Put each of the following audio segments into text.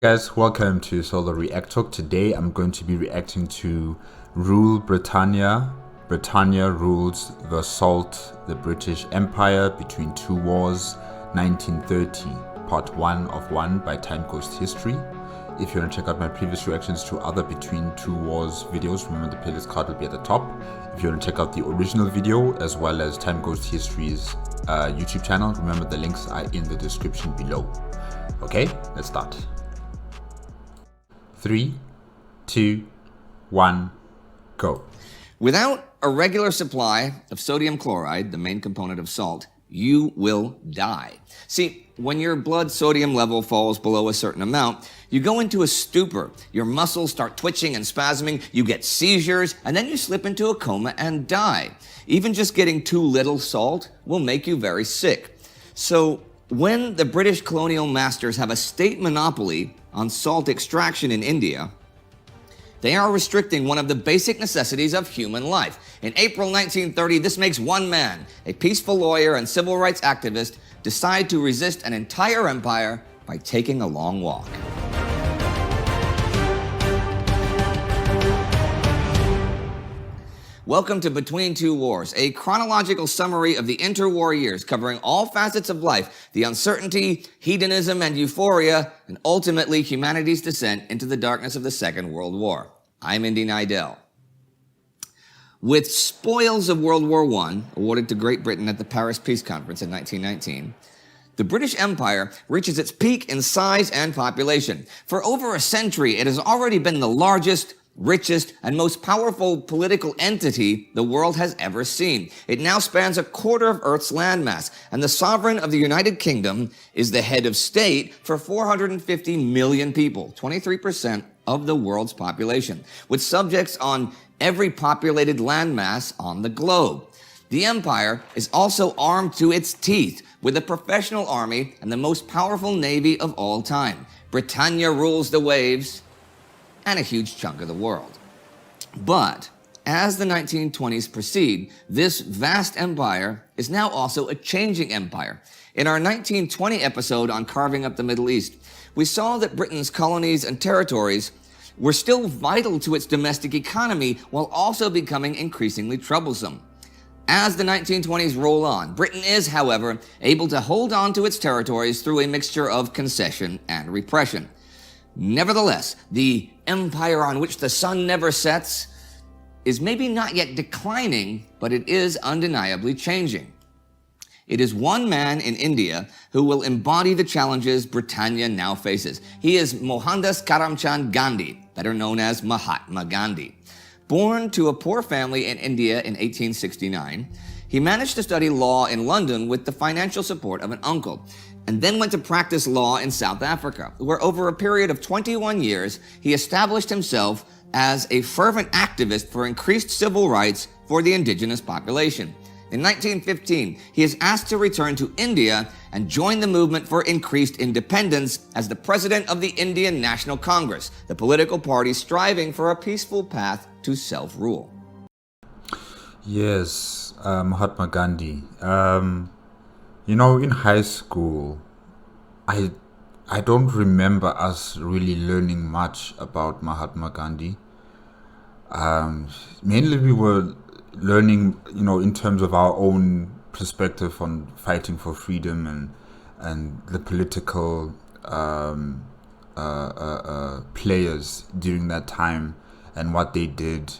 Guys, welcome to Solo ReacTalk. Today I'm going to be reacting to Rule Britannia. Britannia rules the Salt, the British Empire between two wars, 1930, part 1 of 1 by Time Ghost History. If you want to check out my previous reactions to other Between Two Wars videos, remember the playlist card will be at the top. If you want to check out the original video as well as Time Ghost History's YouTube channel, remember the links are in the description below. Okay, let's start. 3, 2, 1, go. Without a regular supply of sodium chloride, the main component of salt, you will die. See, when your blood sodium level falls below a certain amount, you go into a stupor. Your muscles start twitching and spasming, you get seizures, and then you slip into a coma and die. Even just getting too little salt will make you very sick. So, when the British colonial masters have a state monopoly on salt extraction in India, they are restricting one of the basic necessities of human life. In April 1930, this makes one man, a peaceful lawyer and civil rights activist, decide to resist an entire empire by taking a long walk. Welcome to Between Two Wars, a chronological summary of the interwar years covering all facets of life, the uncertainty, hedonism, and euphoria, and ultimately humanity's descent into the darkness of the Second World War. I'm Indy Nidell. With spoils of World War I awarded to Great Britain at the Paris Peace Conference in 1919, the British Empire reaches its peak in size and population. For over a century, it has already been the largest, richest, and most powerful political entity the world has ever seen. It now spans a quarter of Earth's landmass, and the sovereign of the United Kingdom is the head of state for 450 million people, 23% of the world's population, with subjects on every populated landmass on the globe. The empire is also armed to its teeth with a professional army and the most powerful navy of all time. Britannia rules the waves and a huge chunk of the world. But as the 1920s proceed, this vast empire is now also a changing empire. In our 1920 episode on carving up the Middle East, we saw that Britain's colonies and territories were still vital to its domestic economy while also becoming increasingly troublesome. As the 1920s roll on, Britain is, however, able to hold on to its territories through a mixture of concession and repression. Nevertheless, the empire on which the sun never sets is maybe not yet declining, but it is undeniably changing. It is one man in India who will embody the challenges Britannia now faces. He is Mohandas Karamchand Gandhi, better known as Mahatma Gandhi. Born to a poor family in India in 1869, he managed to study law in London with the financial support of an uncle, and then went to practice law in South Africa, where over a period of 21 years, he established himself as a fervent activist for increased civil rights for the indigenous population. In 1915, he is asked to return to India and join the movement for increased independence as the president of the Indian National Congress, the political party striving for a peaceful path to self-rule. Yes, Mahatma Gandhi. In high school, I don't remember us really learning much about Mahatma Gandhi. Mainly we were learning, in terms of our own perspective on fighting for freedom and the political players during that time and what they did.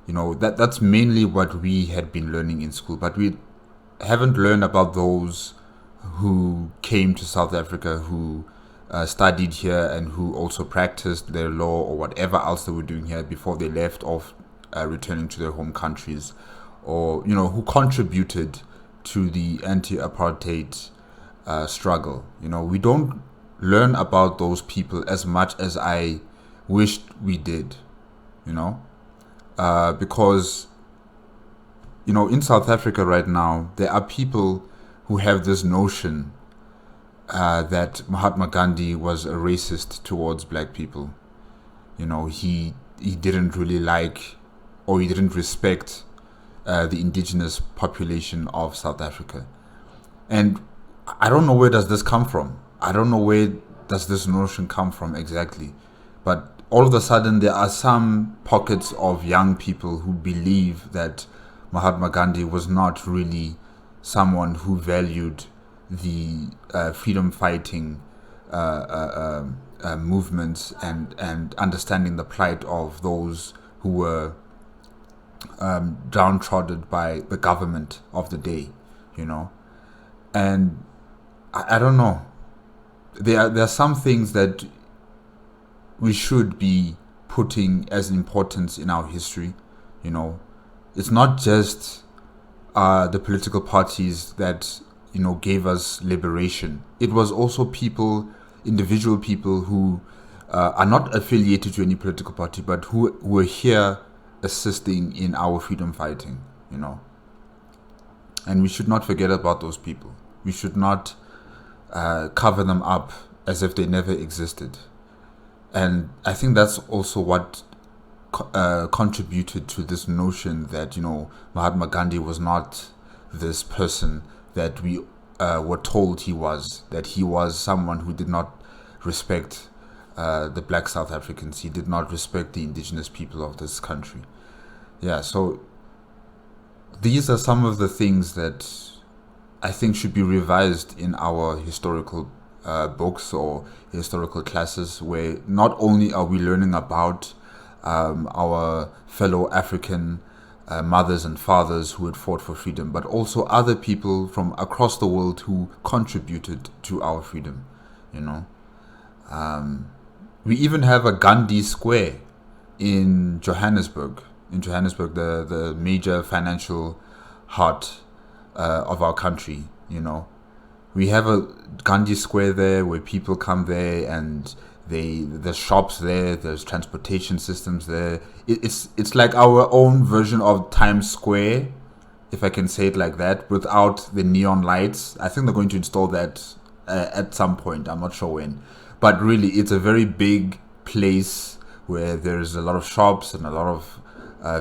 That's mainly what we had been learning in school, but we haven't learned about those who came to South Africa, who studied here and who also practiced their law or whatever else they were doing here before they left off returning to their home countries, or who contributed to the anti-apartheid struggle. We don't learn about those people as much as I wished we did, because in South Africa right now, there are people who have this notion that Mahatma Gandhi was a racist towards black people. He didn't really like, or he didn't respect the indigenous population of South Africa. And I don't know where does this come from. I don't know where does this notion come from exactly? But all of a sudden, there are some pockets of young people who believe that Mahatma Gandhi was not really someone who valued the freedom fighting movements and understanding the plight of those who were downtrodden by the government of the day, you know. And I don't know. There are some things that we should be putting as importance in our history, you know. It's not just the political parties that, you know, gave us liberation. It was also people, individual people who are not affiliated to any political party, but who were here assisting in our freedom fighting, you know. And we should not forget about those people. We should not cover them up as if they never existed. And I think that's also what contributed to this notion that, you know, Mahatma Gandhi was not this person that we were told he was, that he was someone who did not respect the black South Africans. He did not respect the indigenous people of this country. Yeah, so these are some of the things that I think should be revised in our historical books or historical classes, where not only are we learning about our fellow African mothers and fathers who had fought for freedom, but also other people from across the world who contributed to our freedom, you know. We even have a Gandhi Square in Johannesburg, the major financial heart of our country, you know. We have a Gandhi Square there where people come there, and there's shops there, there's transportation systems there. It's like our own version of Times Square, if I can say it like that, without the neon lights. I think they're going to install that at some point. I'm not sure when. But really, it's a very big place where there's a lot of shops and a lot of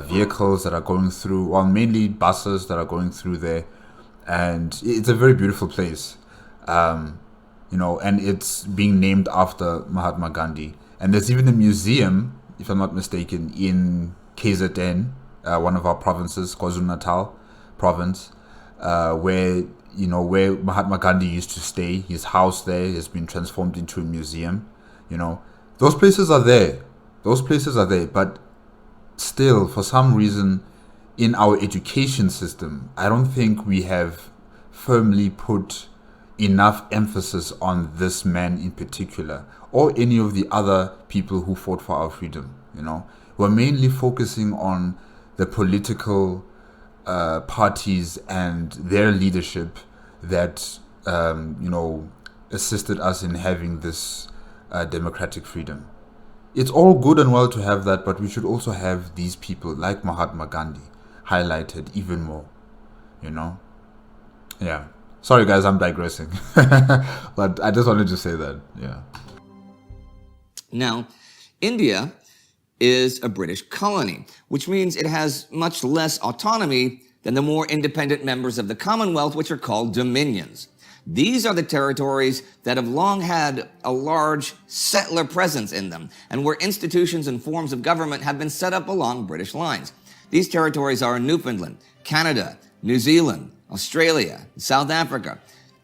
vehicles that are going through, well, mainly buses that are going through there. And it's a very beautiful place. You know, and it's being named after Mahatma Gandhi. And there's even a museum, if I'm not mistaken, in KZN, one of our provinces, KwaZulu-Natal province, where Mahatma Gandhi used to stay. His house there has been transformed into a museum. You know, those places are there. But still, for some reason, in our education system, I don't think we have firmly put enough emphasis on this man in particular, or any of the other people who fought for our freedom. You know, we're mainly focusing on the political parties and their leadership that assisted us in having this democratic freedom. It's all good and well to have that, but we should also have these people like Mahatma Gandhi highlighted even more, you know. Yeah, sorry guys, I'm digressing. But I just wanted to say that. Yeah. Now, India is a British colony, which means it has much less autonomy than the more independent members of the Commonwealth, which are called dominions. These are the territories that have long had a large settler presence in them, and where institutions and forms of government have been set up along British lines. These territories are Newfoundland, Canada, New Zealand, Australia, South Africa.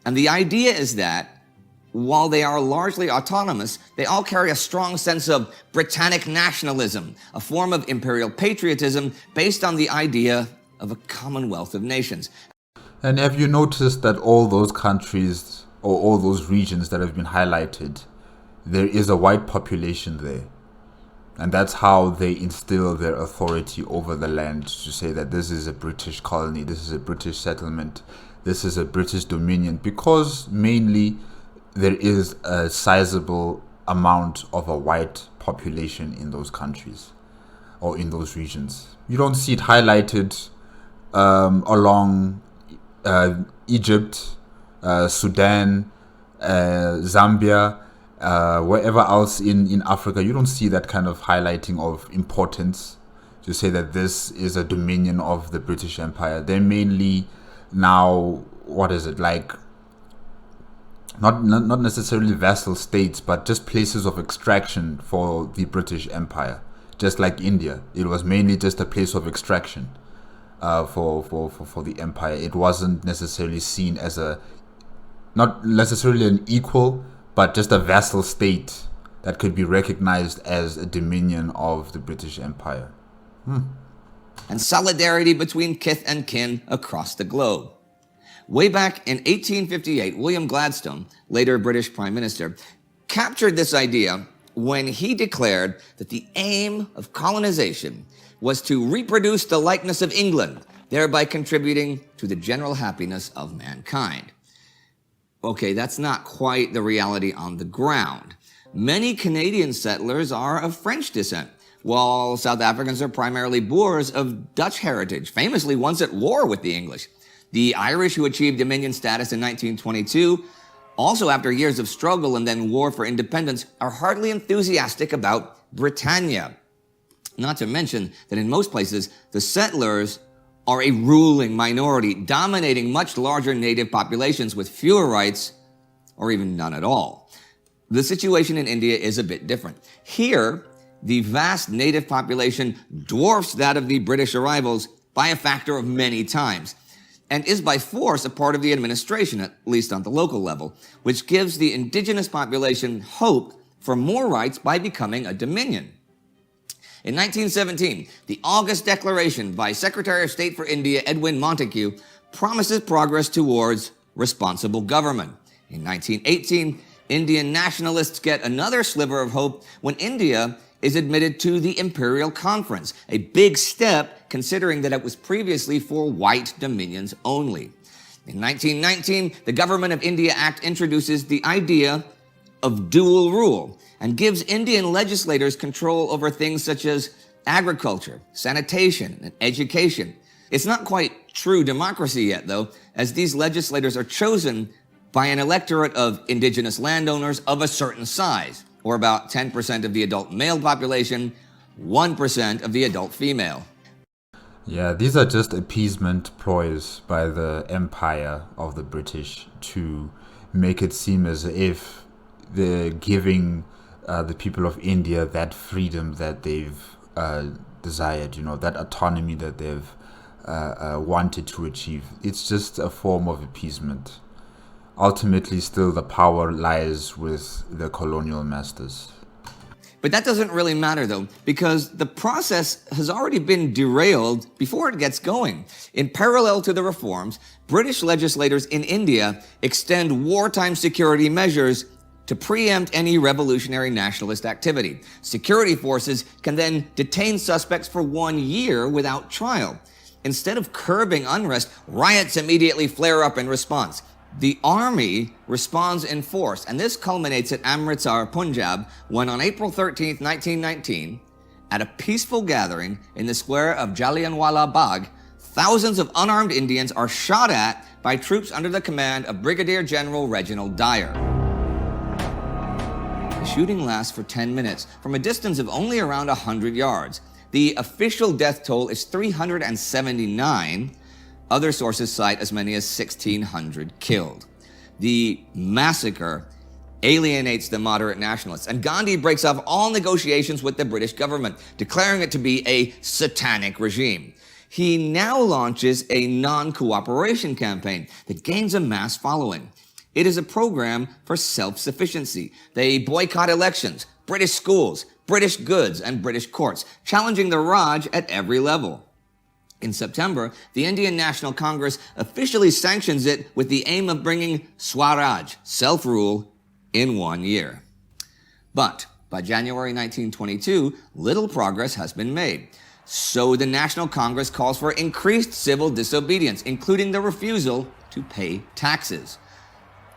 And the idea is that while they are largely autonomous, they all carry a strong sense of Britannic nationalism, a form of imperial patriotism based on the idea of a commonwealth of nations. And have you noticed that all those countries or all those regions that have been highlighted, there is a white population there? And that's how they instill their authority over the land, to say that this is a British colony, this is a British settlement, this is a British dominion, because mainly there is a sizable amount of a white population in those countries or in those regions. You don't see it highlighted along Egypt, Sudan, Zambia, wherever else in Africa. You don't see that kind of highlighting of importance to say that this is a dominion of the British Empire. They're mainly now, not necessarily vassal states, but just places of extraction for the British Empire. Just like India, it was mainly just a place of extraction for the empire. It wasn't necessarily seen as not necessarily an equal, but just a vassal state that could be recognized as a dominion of the British Empire. And solidarity between kith and kin across the globe. Way back in 1858, William Gladstone, later British Prime Minister, captured this idea when he declared that the aim of colonization was to reproduce the likeness of England, thereby contributing to the general happiness of mankind. Okay, that's not quite the reality on the ground. Many Canadian settlers are of French descent, while South Africans are primarily Boers of Dutch heritage, famously once at war with the English. The Irish, who achieved Dominion status in 1922, also after years of struggle and then war for independence, are hardly enthusiastic about Britannia. Not to mention that in most places, the settlers are a ruling minority, dominating much larger native populations with fewer rights or even none at all. The situation in India is a bit different. Here, the vast native population dwarfs that of the British arrivals by a factor of many times, and is by force a part of the administration, at least on the local level, which gives the indigenous population hope for more rights by becoming a dominion. In 1917, the August Declaration by Secretary of State for India Edwin Montagu promises progress towards responsible government. In 1918, Indian nationalists get another sliver of hope when India is admitted to the Imperial Conference, a big step considering that it was previously for white dominions only. In 1919, the Government of India Act introduces the idea of dual rule and gives Indian legislators control over things such as agriculture, sanitation, and education. It's not quite true democracy yet, though, as these legislators are chosen by an electorate of indigenous landowners of a certain size, or about 10% of the adult male population, 1% of the adult female. Yeah, these are just appeasement ploys by the empire of the British to make it seem as if they're giving the people of India that freedom that they've desired, that autonomy that they've wanted to achieve. It's just a form of appeasement. Ultimately, still the power lies with the colonial masters. But that doesn't really matter, though, because the process has already been derailed before it gets going. In parallel to the reforms, British legislators in India extend wartime security measures to preempt any revolutionary nationalist activity. Security forces can then detain suspects for 1 year without trial. Instead of curbing unrest, riots immediately flare up in response. The army responds in force, and this culminates at Amritsar, Punjab, when on April 13, 1919, at a peaceful gathering in the square of Jallianwala Bagh, thousands of unarmed Indians are shot at by troops under the command of Brigadier General Reginald Dyer. The shooting lasts for 10 minutes, from a distance of only around 100 yards. The official death toll is 379. Other sources cite as many as 1,600 killed. The massacre alienates the moderate nationalists, and Gandhi breaks off all negotiations with the British government, declaring it to be a satanic regime. He now launches a non-cooperation campaign that gains a mass following. It is a program for self-sufficiency. They boycott elections, British schools, British goods, and British courts, challenging the Raj at every level. In September, the Indian National Congress officially sanctions it with the aim of bringing Swaraj, self-rule, in 1 year. But by January 1922, little progress has been made. So the National Congress calls for increased civil disobedience, including the refusal to pay taxes.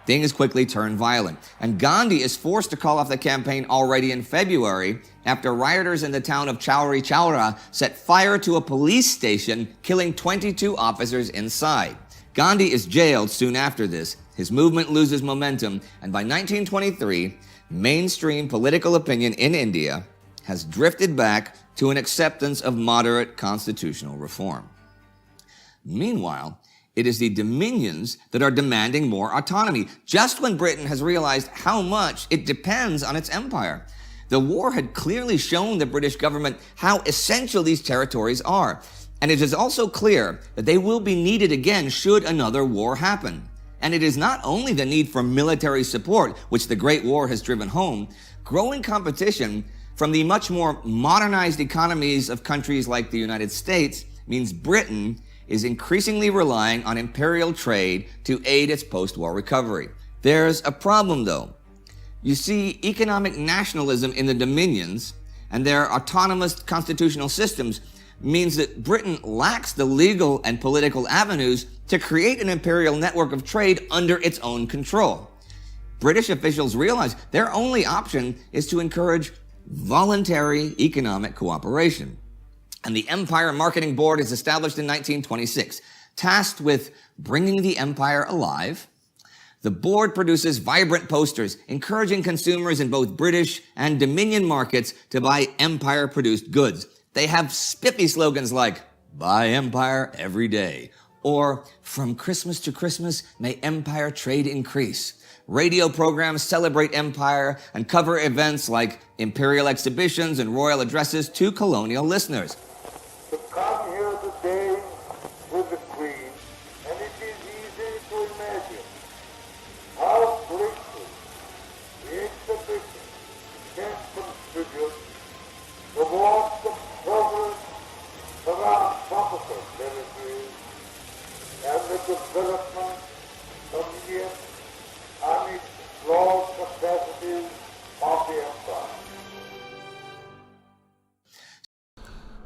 Things quickly turn violent, and Gandhi is forced to call off the campaign already in February after rioters in the town of Chowri Chowra set fire to a police station, killing 22 officers inside. Gandhi is jailed soon after this, his movement loses momentum, and by 1923, mainstream political opinion in India has drifted back to an acceptance of moderate constitutional reform. Meanwhile, It is the dominions that are demanding more autonomy, just when Britain has realized how much it depends on its empire. The war had clearly shown the British government how essential these territories are, and it is also clear that they will be needed again should another war happen. And it is not only the need for military support, which the Great War has driven home, growing competition from the much more modernized economies of countries like the United States means Britain is increasingly relying on imperial trade to aid its post-war recovery. There's a problem though. You see, economic nationalism in the dominions and their autonomous constitutional systems means that Britain lacks the legal and political avenues to create an imperial network of trade under its own control. British officials realize their only option is to encourage voluntary economic cooperation. And the Empire Marketing Board is established in 1926, tasked with bringing the empire alive. The board produces vibrant posters encouraging consumers in both British and Dominion markets to buy empire-produced goods. They have spiffy slogans like, "Buy Empire every day," or "From Christmas to Christmas, may Empire trade increase." Radio programs celebrate empire and cover events like imperial exhibitions and royal addresses to colonial listeners. To come here today with the Queen, and it is easy to imagine how greatly the exhibition can contribute towards the progress of our tropical territories and the development of the unexplored capacities of the empire.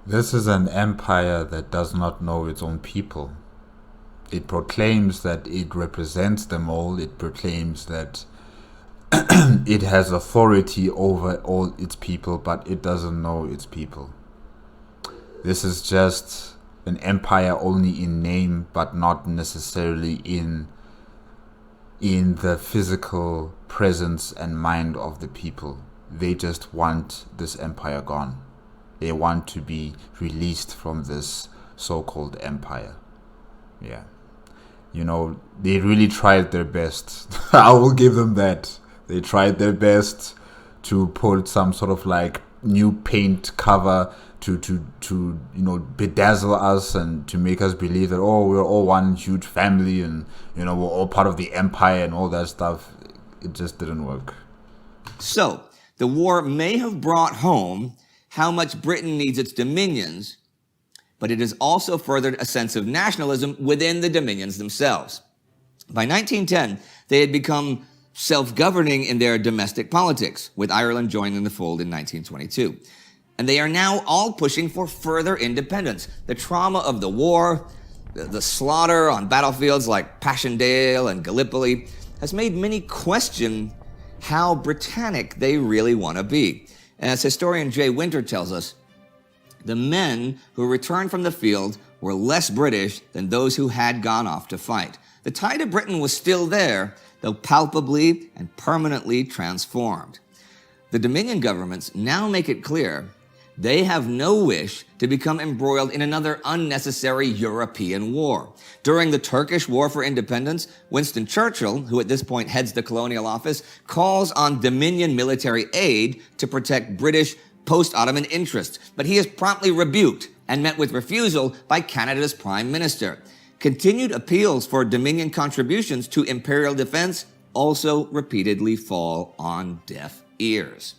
This is an empire that does not know its own people. It proclaims that it represents them all. It proclaims that it has authority over all its people, but it doesn't know its people. This is just an empire only in name, but not necessarily in the physical presence and mind of the people. They just want this empire gone. They want to be released from this so-called empire. Yeah. You know, they really tried their best. I will give them that. They tried their best to put some sort of like new paint cover to bedazzle us and to make us believe that, oh, we're all one huge family and, we're all part of the empire and all that stuff. It just didn't work. So, the war may have brought home how much Britain needs its dominions, but it has also furthered a sense of nationalism within the dominions themselves. By 1910, they had become self-governing in their domestic politics, with Ireland joining the fold in 1922. And they are now all pushing for further independence. The trauma of the war, the slaughter on battlefields like Passchendaele and Gallipoli, has made many question how Britannic they really want to be. And as historian Jay Winter tells us, the men who returned from the field were less British than those who had gone off to fight. The tide of Britain was still there, though palpably and permanently transformed. The Dominion governments now make it clear they have no wish to become embroiled in another unnecessary European war. During the Turkish War for Independence, Winston Churchill, who at this point heads the Colonial Office, calls on Dominion military aid to protect British post-Ottoman interests, but he is promptly rebuked and met with refusal by Canada's Prime Minister. Continued appeals for Dominion contributions to imperial defense also repeatedly fall on deaf ears.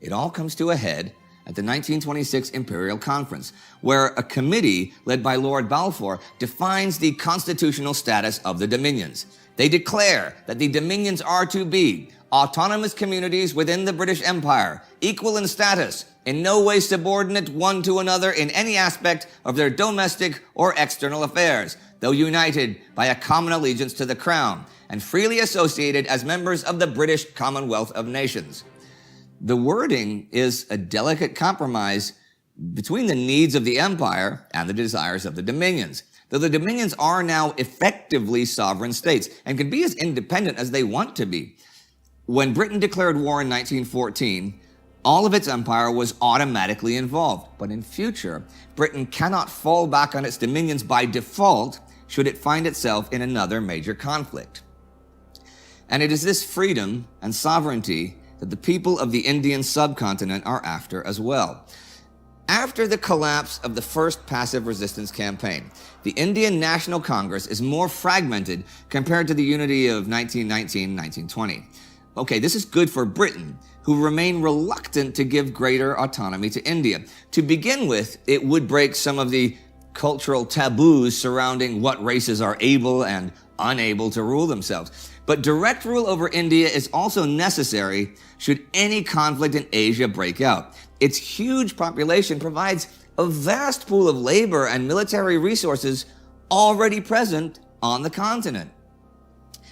It all comes to a head at the 1926 Imperial Conference, where a committee led by Lord Balfour defines the constitutional status of the Dominions. They declare that the Dominions are to be autonomous communities within the British Empire, equal in status, in no way subordinate one to another in any aspect of their domestic or external affairs, though united by a common allegiance to the Crown, and freely associated as members of the British Commonwealth of Nations. The wording is a delicate compromise between the needs of the empire and the desires of the dominions, though the dominions are now effectively sovereign states and can be as independent as they want to be. When Britain declared war in 1914, all of its empire was automatically involved, but in future, Britain cannot fall back on its dominions by default should it find itself in another major conflict. And it is this freedom and sovereignty that the people of the Indian subcontinent are after as well. After the collapse of the first passive resistance campaign, the Indian National Congress is more fragmented compared to the unity of 1919-1920. Okay, this is good for Britain, who remain reluctant to give greater autonomy to India. To begin with, it would break some of the cultural taboos surrounding what races are able and unable to rule themselves. But direct rule over India is also necessary should any conflict in Asia break out. Its huge population provides a vast pool of labor and military resources already present on the continent.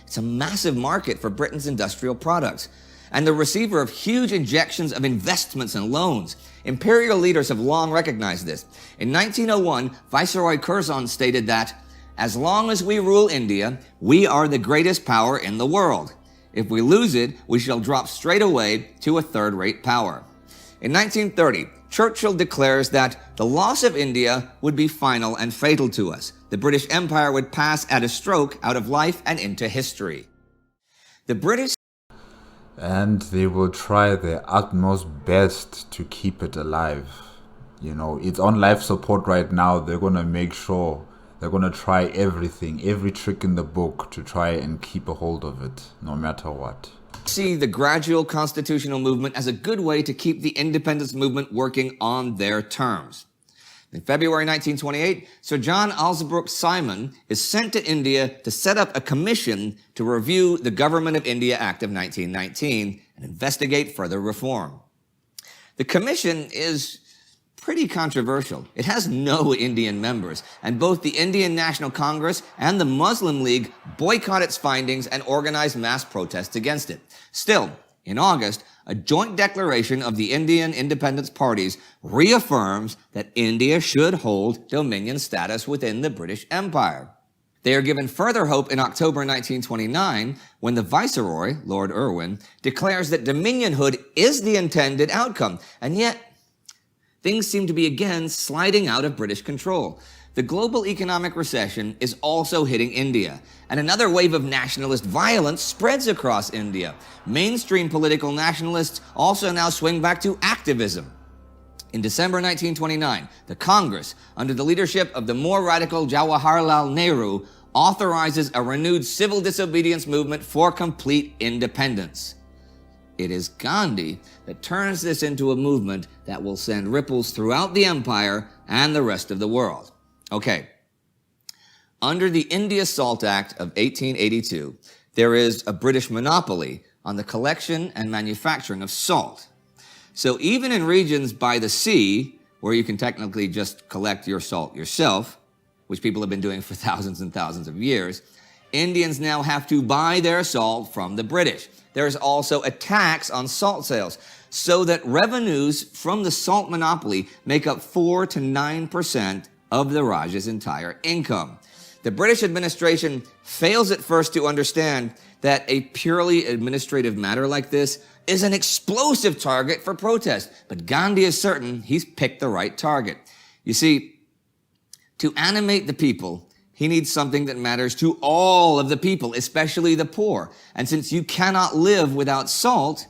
It's a massive market for Britain's industrial products and the receiver of huge injections of investments and loans. Imperial leaders have long recognized this. In 1901, Viceroy Curzon stated that, "As long as we rule India, we are the greatest power in the world. If we lose it, we shall drop straight away to a third-rate power." In 1930, Churchill declares that the loss of India would be final and fatal to us. The British Empire would pass at a stroke out of life and into history. The British And they will try their utmost best to keep it alive. You know, it's on life support right now. They're going to make sure, they're going to try everything, every trick in the book to try and keep a hold of it, no matter what. See the gradual constitutional movement as a good way to keep the independence movement working on their terms. In February 1928, Sir John Alsbrook Simon is sent to India to set up a commission to review the Government of India Act of 1919 and investigate further reform. The commission is pretty controversial. It has no Indian members, and both the Indian National Congress and the Muslim League boycott its findings and organize mass protests against it. Still, in August, a joint declaration of the Indian independence parties reaffirms that India should hold dominion status within the British Empire. They are given further hope in October 1929 when the Viceroy, Lord Irwin, declares that dominionhood is the intended outcome, and yet things seem to be again sliding out of British control. The global economic recession is also hitting India, and another wave of nationalist violence spreads across India. Mainstream political nationalists also now swing back to activism. In December 1929, the Congress, under the leadership of the more radical Jawaharlal Nehru, authorizes a renewed civil disobedience movement for complete independence. It is Gandhi that turns this into a movement that will send ripples throughout the empire and the rest of the world. Okay. Under the India Salt Act of 1882, there is a British monopoly on the collection and manufacturing of salt. So even in regions by the sea, where you can technically just collect your salt yourself, which people have been doing for thousands and thousands of years, Indians now have to buy their salt from the British. There is also a tax on salt sales, so that revenues from the salt monopoly make up 4 to 9% of the Raj's entire income. The British administration fails at first to understand that a purely administrative matter like this is an explosive target for protest, but Gandhi is certain he's picked the right target. You see, to animate the people, he needs something that matters to all of the people, especially the poor. And since you cannot live without salt,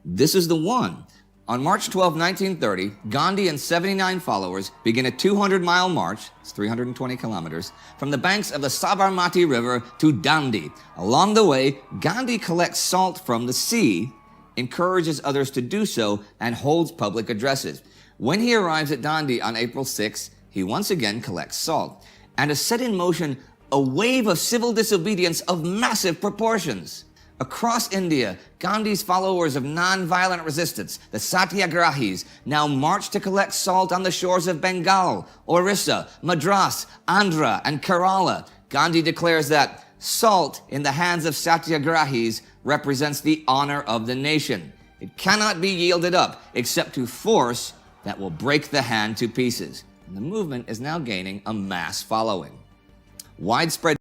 this is the one. On March 12, 1930, Gandhi and 79 followers begin a 200-mile march, it's 320 kilometers, from the banks of the Sabarmati River to Dandi. Along the way, Gandhi collects salt from the sea, encourages others to do so, and holds public addresses. When he arrives at Dandi on April 6, he once again collects salt and has set in motion a wave of civil disobedience of massive proportions. Across India, Gandhi's followers of non-violent resistance, the Satyagrahis, now march to collect salt on the shores of Bengal, Orissa, Madras, Andhra, and Kerala. Gandhi declares that salt in the hands of Satyagrahis represents the honor of the nation. It cannot be yielded up except to force that will break the hand to pieces. And the movement is now gaining a mass following. Widespread.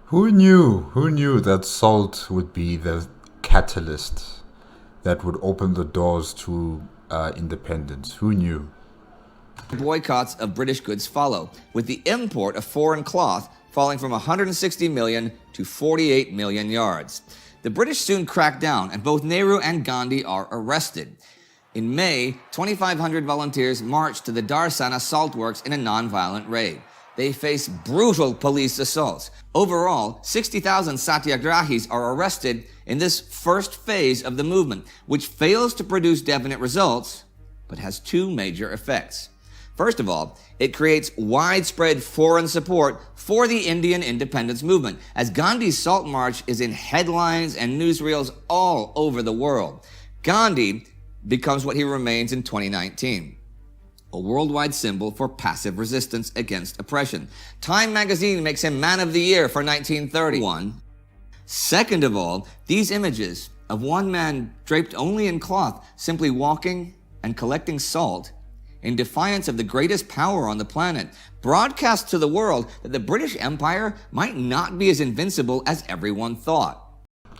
Who knew that salt would be the catalyst that would open the doors to independence? Who knew? Boycotts of British goods follow, with the import of foreign cloth falling from 160 million to 48 million yards. The British soon cracked down, and both Nehru and Gandhi are arrested. In May, 2,500 volunteers marched to the Darsana salt works in a non-violent raid. They face brutal police assaults. Overall, 60,000 satyagrahis are arrested in this first phase of the movement, which fails to produce definite results, but has two major effects. First of all, it creates widespread foreign support for the Indian independence movement, as Gandhi's Salt March is in headlines and newsreels all over the world. Gandhi becomes what he remains in 2019. A worldwide symbol for passive resistance against oppression. Time magazine makes him Man of the Year for 1931. Second of all, these images of one man draped only in cloth, simply walking and collecting salt, in defiance of the greatest power on the planet, broadcast to the world that the British Empire might not be as invincible as everyone thought.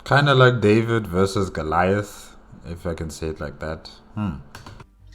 Kind of like David versus Goliath, if I can say it like that.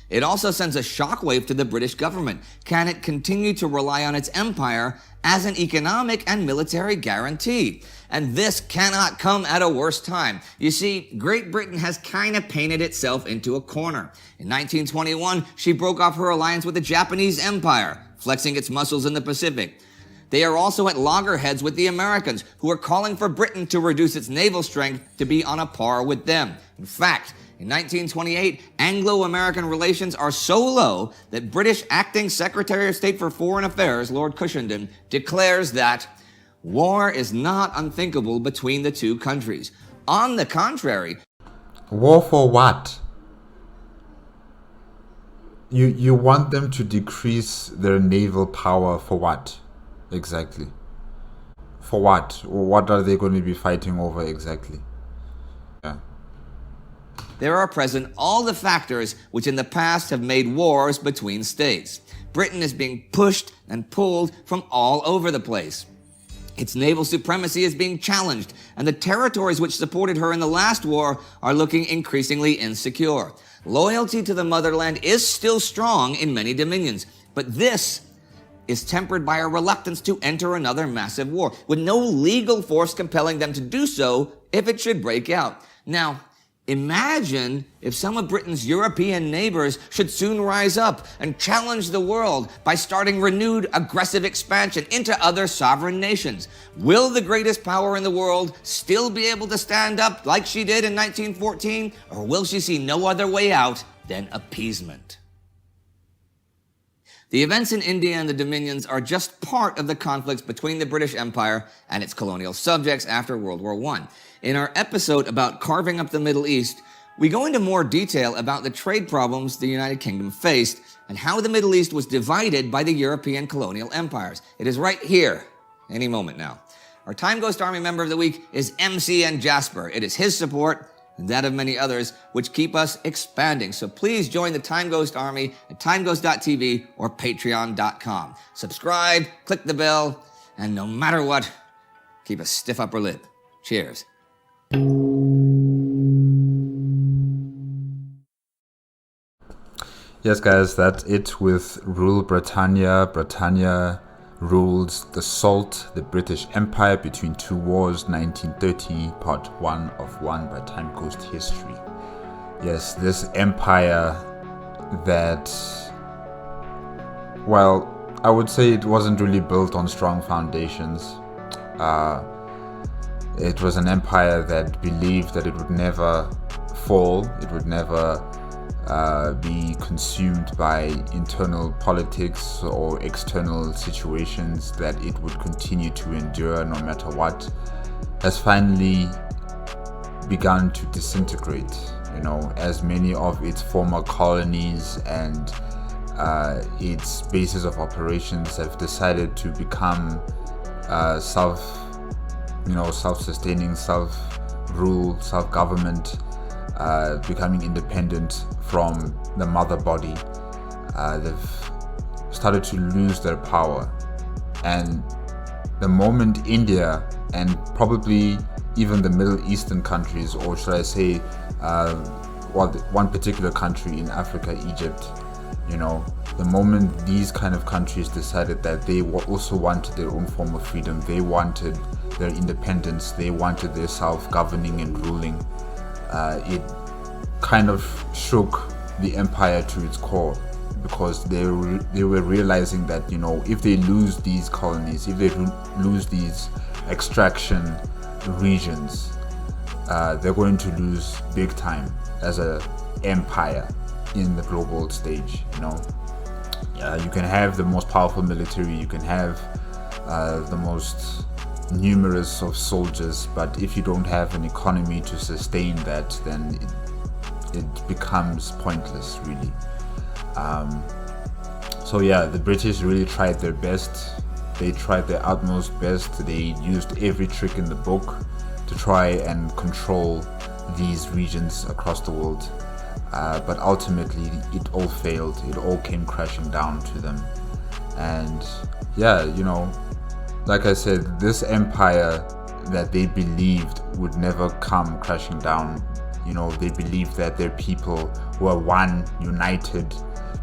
It also sends a shockwave to the British government. Can it continue to rely on its empire as an economic and military guarantee? And this cannot come at a worse time. You see, Great Britain has kind of painted itself into a corner. In 1921, she broke off her alliance with the Japanese Empire, flexing its muscles in the Pacific. They are also at loggerheads with the Americans, who are calling for Britain to reduce its naval strength to be on a par with them. In fact, in 1928, Anglo-American relations are so low that British Acting Secretary of State for Foreign Affairs, Lord Cushenden, declares that war is not unthinkable between the two countries. On the contrary, War for what? You want them to decrease their naval power for what? Exactly. For what? What are they going to be fighting over exactly? Yeah. there are present all the factors which in the past have made wars between states. Britain is being pushed and pulled from all over the place. Its naval supremacy is being challenged, and the territories which supported her in the last war are looking increasingly insecure. Loyalty to the motherland is still strong in many dominions, but this is tempered by a reluctance to enter another massive war, with no legal force compelling them to do so if it should break out. Now, imagine if some of Britain's European neighbors should soon rise up and challenge the world by starting renewed aggressive expansion into other sovereign nations. Will the greatest power in the world still be able to stand up like she did in 1914, or will she see no other way out than appeasement? The events in India and the Dominions are just part of the conflicts between the British Empire and its colonial subjects after World War I. In our episode about carving up the Middle East, we go into more detail about the trade problems the United Kingdom faced and how the Middle East was divided by the European colonial empires. It is right here, any moment now. Our Time Ghost Army member of the week is MCN Jasper. It is his support and that of many others which keep us expanding. So please join the Time Ghost Army at timeghost.tv or patreon.com. Subscribe, click the bell, and no matter what, keep a stiff upper lip. Cheers. Yes, guys, that's it with Rule Britannia. Britannia rules the Salt, the British Empire between two wars, 1930, part 1 of 1 by Time Ghost History. Yes, this empire that, well, I would say it wasn't really built on strong foundations. It was an empire that believed that it would never fall, it would never be consumed by internal politics or external situations, that it would continue to endure no matter what, has finally begun to disintegrate, as many of its former colonies and its bases of operations have decided to become self-sustaining, self-rule, self-government, becoming independent from the mother body. They've started to lose their power, and the moment India and probably even the Middle Eastern countries, or should I say one particular country in Africa, Egypt, You know, the moment these kind of countries decided that they also wanted their own form of freedom, they wanted their independence, they wanted their self-governing and ruling, it kind of shook the empire to its core, because they were realizing that, you know, if they lose these colonies, if they lose these extraction regions, they're going to lose big time as a empire in the global stage. You know, you can have the most powerful military, you can have the most numerous of soldiers, but if you don't have an economy to sustain that, then it becomes pointless, really. So yeah, the British really tried their best. They tried their utmost best. They used every trick in the book to try and control these regions across the world. But ultimately, it all failed. It all came crashing down to them. And yeah, you know, like I said, this empire that they believed would never come crashing down, you know, they believed that their people were one united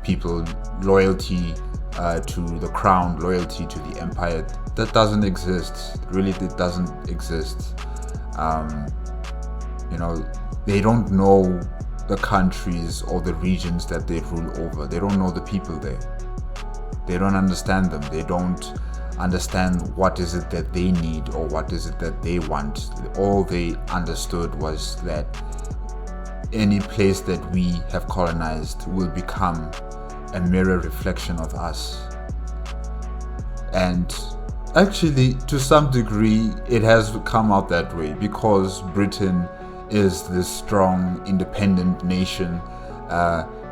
people, loyalty to the crown, loyalty to the empire. That doesn't exist. Really, it doesn't exist. You know, they don't know the countries or the regions that they rule over. They don't know the people there. They don't understand them. They don't understand what is it that they need or what is it that they want. All they understood was that any place that we have colonized will become a mirror reflection of us. And actually, to some degree, it has come out that way, because Britain is this strong, independent nation,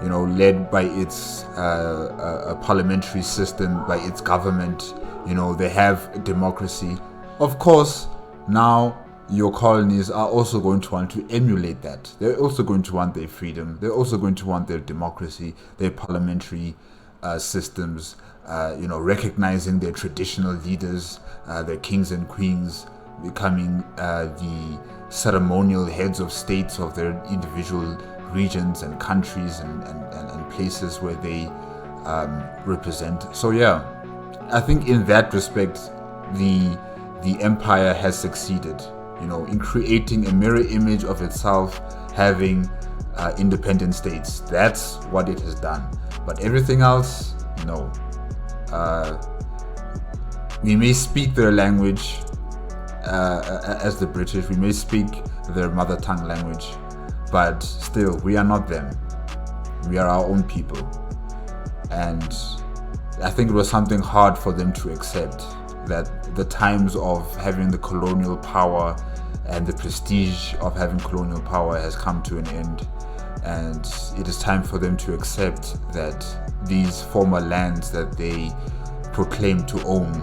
you know, led by its a parliamentary system, by its government. You know, they have democracy. Of course, now your colonies are also going to want to emulate that. They're also going to want their freedom. They're also going to want their democracy, their parliamentary systems, you know, recognizing their traditional leaders, their kings and queens, becoming the ceremonial heads of states of their individual regions and countries and places where they represent. So yeah, I think in that respect, the empire has succeeded, you know, in creating a mirror image of itself, having independent states. That's what it has done. But everything else, no. We may speak their language as the British, we may speak their mother tongue language, but still, we are not them. We are our own people. And I think it was something hard for them to accept, that the times of having the colonial power and the prestige of having colonial power has come to an end, and it is time for them to accept that these former lands that they proclaim to own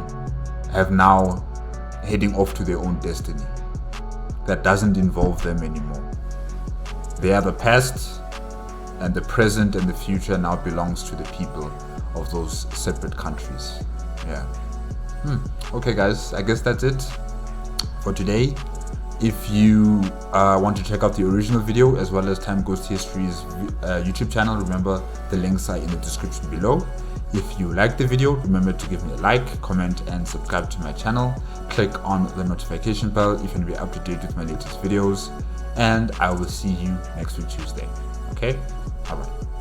have now heading off to their own destiny that doesn't involve them anymore. They are the past, and the present and the future now belongs to the people of those separate countries. Yeah. Okay guys, I guess that's it for today. If you want to check out the original video as well as Time Goes to History's YouTube channel, remember the links are in the description below. If you like the video, remember to give me a like, comment and subscribe to my channel. Click on the notification bell if you want to be up to date with my latest videos, and I will see you next week Tuesday. Okay? Bye bye.